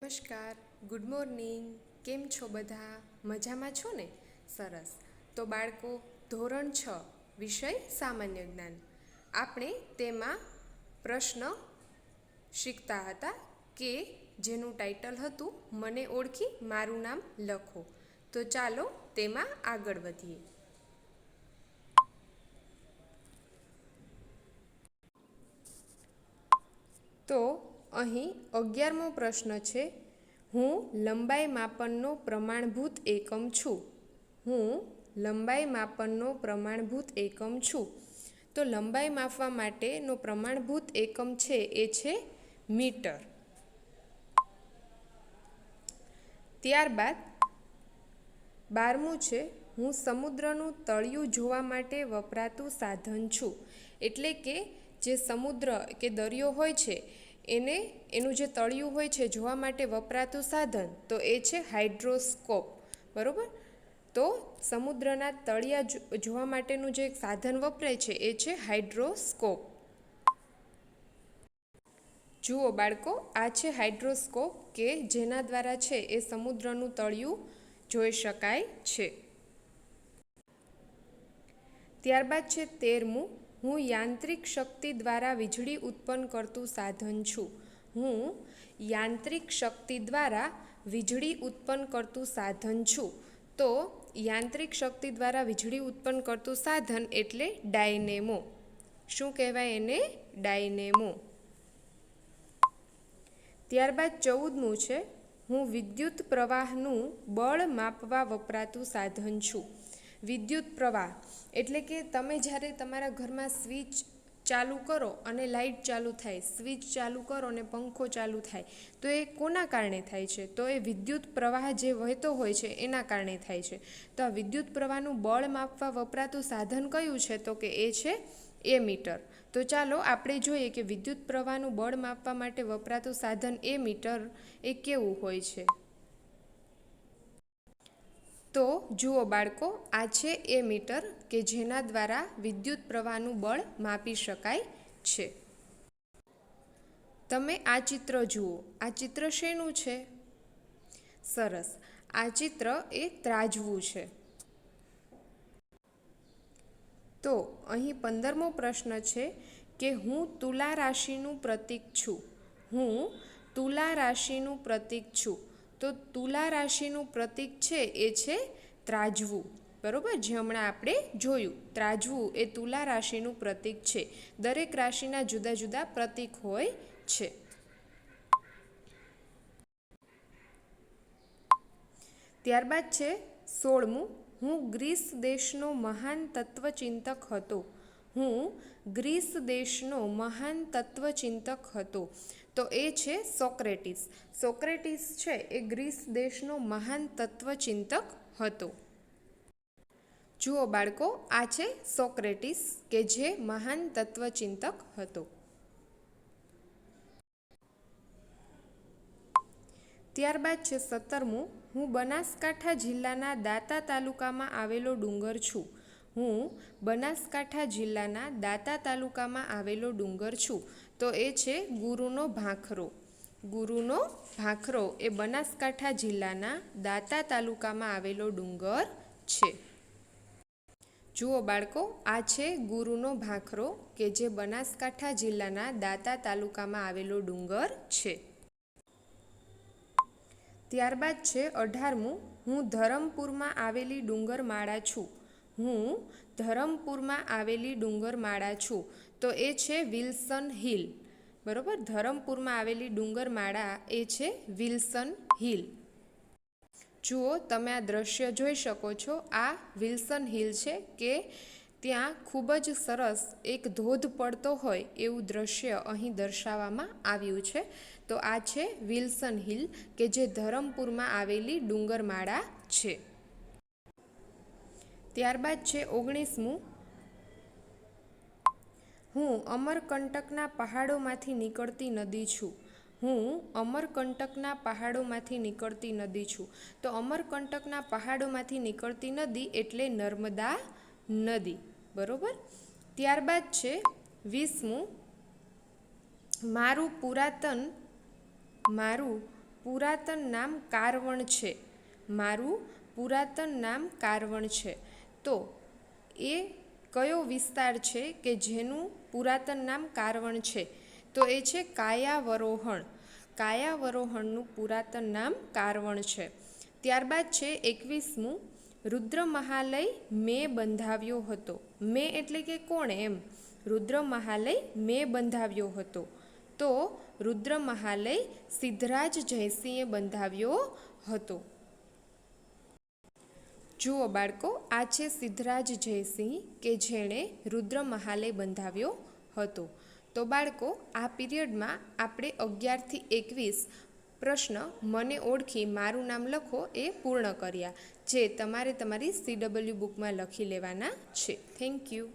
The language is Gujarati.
નમસ્કાર, ગુડ મોર્નિંગ. કેમ છો બધા? મજામાં છો ને? સરસ. તો બાળકો, ધોરણ 6 વિષય સામાન્ય જ્ઞાન. આપણે તેમાં પ્રશ્ન શીખતા હતા કે જેનું ટાઇટલ હતું મને ઓળખી મારું નામ લખો. તો ચાલો તેમાં આગળ વધીએ. તો અહીં 11મો પ્રશ્ન છે. હું લંબાઈ માપનનો પ્રમાણભૂત એકમ છું. હું લંબાઈ માપનનો પ્રમાણભૂત એકમ છું. તો લંબાઈ માપવા માટેનો પ્રમાણભૂત એકમ છે એ છે મીટર. ત્યારબાદ 12મું છે. હું સમુદ્રનું તળિયું જોવા માટે વપરાતું સાધન છું. એટલે કે જે સમુદ્ર કે દરિયો હોય છે એનું જે તળિયું હોય છે જોવા માટે વપરાતું સાધન તો એ છે હાઇડ્રોસ્કોપ. બરાબર? તો સમુદ્રના તળિયા જોવા માટેનું જે સાધન વપરાય છે એ છે હાઇડ્રોસ્કોપ. જુઓ બાળકો, આ છે હાઇડ્રોસ્કોપ કે જેના દ્વારા છે એ સમુદ્રનું તળિયું જોઈ શકાય છે. ત્યારબાદ છે 13મું. હું યાંત્રિક શક્તિ દ્વારા વીજળી ઉત્પન્ન કરતું સાધન છું. હું યાંત્રિક શક્તિ દ્વારા વીજળી ઉત્પન્ન કરતું સાધન છું. તો યાંત્રિક શક્તિ દ્વારા વીજળી ઉત્પન્ન કરતું સાધન એટલે ડાયનેમો. શું કહેવાય એને? ડાયનેમો. ત્યારબાદ 14મું છે. હું વિદ્યુત પ્રવાહનું બળ માપવા વપરાતું સાધન છું. વિદ્યુત પ્રવાહ એટલે કે તમે જ્યારે તમારા ઘરમાં સ્વિચ ચાલુ કરો અને લાઇટ ચાલુ થાય, સ્વિચ ચાલુ કરો અને પંખો ચાલુ થાય, તો એ કોના કારણે થાય છે? તો એ વિદ્યુત પ્રવાહ જે વહેતો હોય છે એના કારણે થાય છે. તો આ વિદ્યુત પ્રવાહનું બળ માપવા વપરાતું સાધન કયું છે? તો કે એ છે એમીટર. તો ચાલો આપણે જોઈએ કે વિદ્યુત પ્રવાહનું બળ માપવા માટે વપરાતું સાધન એમીટર એ કેવું હોય છે. તો જુઓ બાળકો, આ છે એમીટર કે જેના દ્વારા વિદ્યુત પ્રવાહનું બળ માપી શકાય છે. તમે આ ચિત્ર જુઓ. આ ચિત્ર શેનું છે? સરસ. આ ચિત્ર એ ત્રાજવું છે. તો અહીં 15મો પ્રશ્ન છે કે હું તુલા રાશિનું પ્રતીક છું. હું તુલા રાશિનું પ્રતીક છું. તો તુલા રાશિનું પ્રતીક છે એ છે ત્રાજવું. બરાબર? જે હમણાં આપણે જોયું, ત્રાજવું એ તુલા રાશિનું પ્રતીક છે. દરેક રાશિના જુદા જુદા પ્રતીક હોય છે. ત્યારબાદ છે 16મું. હું ગ્રીસ દેશનો મહાન તત્વચિંતક હતો. હું ગ્રીસ દેશનો મહાન તત્વચિંતક હતો. તો એ છે સોક્રેટિસ. સોક્રેટિસ છે એ ગ્રીસ દેશનો મહાન તત્વચિંતક હતો. જુઓ બાળકો, આ છે સોક્રેટિસ કે જે મહાન તત્વચિંતક હતો. ત્યારબાદ છે 17મું. હું બનાસકાંઠા જિલ્લાના દાંતા તાલુકામાં આવેલો ડુંગર છું. હું બનાસકાંઠા જિલ્લાના દાંતા તાલુકામાં આવેલો ડુંગર છું. તો એ છે ગુરુનો ભાંખરો. ગુરુનો ભાંખરો એ બનાસકાંઠા જિલ્લાના દાંતા તાલુકામાં આવેલો ડુંગર છે. જુઓ બાળકો, આ છે ગુરુનો ભાંખરો કે જે બનાસકાંઠા જિલ્લાના દાંતા તાલુકામાં આવેલો ડુંગર છે. ત્યારબાદ છે 18મું. હું ધરમપુરમાં આવેલી ડુંગરમાળા છું. હું ધરમપુરમાં આવેલી ડુંગરમાળા છું. તો એ છે વિલ્સન હિલ. બરાબર? ધરમપુરમાં આવેલી ડુંગરમાળા એ છે વિલ્સન હિલ. જુઓ, તમે આ દ્રશ્ય જોઈ શકો છો. આ વિલ્સન હિલ છે કે ત્યાં ખૂબ જ સરસ એક ધોધ પડતો હોય એવું દ્રશ્ય અહીં દર્શાવવામાં આવ્યું છે. તો આ છે વિલ્સન હિલ કે જે ધરમપુરમાં આવેલી ડુંગરમાળા છે. ત્યારબાદ છે 19મું. હું અમરકંટકના પહાડોમાંથી નીકળતી નદી છું. હું અમરકંટકના પહાડોમાંથી નીકળતી નદી છું. તો અમરકંટકના પહાડોમાંથી નીકળતી નદી એટલે નર્મદા નદી. બરાબર? ત્યારબાદ છે 20મું. મારું પુરાતન નામ કારવણ છે. મારું પુરાતન નામ કારવણ છે. તો એ કયો વિસ્તાર છે કે જેનું પુરાતન નામ કારવણ છે? તો એ છે કાયાવરોહણ. કાયાવરોહણનું પુરાતન નામ કારવણ છે. ત્યારબાદ છે 21મું, રુદ્રમહાલય મેં બંધાવ્યો હતો. મેં એટલે કે કોણે એમ. રુદ્રમહાલય મેં બંધાવ્યો હતો. તો રુદ્રમહાલય સિદ્ધરાજ જયસિંહે બંધાવ્યો હતો. જુઓ બાળકો, આ છે સિદ્ધરાજ જયસિંહ કે જેણે રુદ્રમહાલય બંધાવ્યો હતો. તો બાળકો, આ પીરિયડમાં આપણે 11 થી 21 પ્રશ્ન મને ઓળખી મારું નામ લખો એ પૂર્ણ કર્યા, જે તમારે તમારી CW બુકમાં લખી લેવાના છે. Thank you.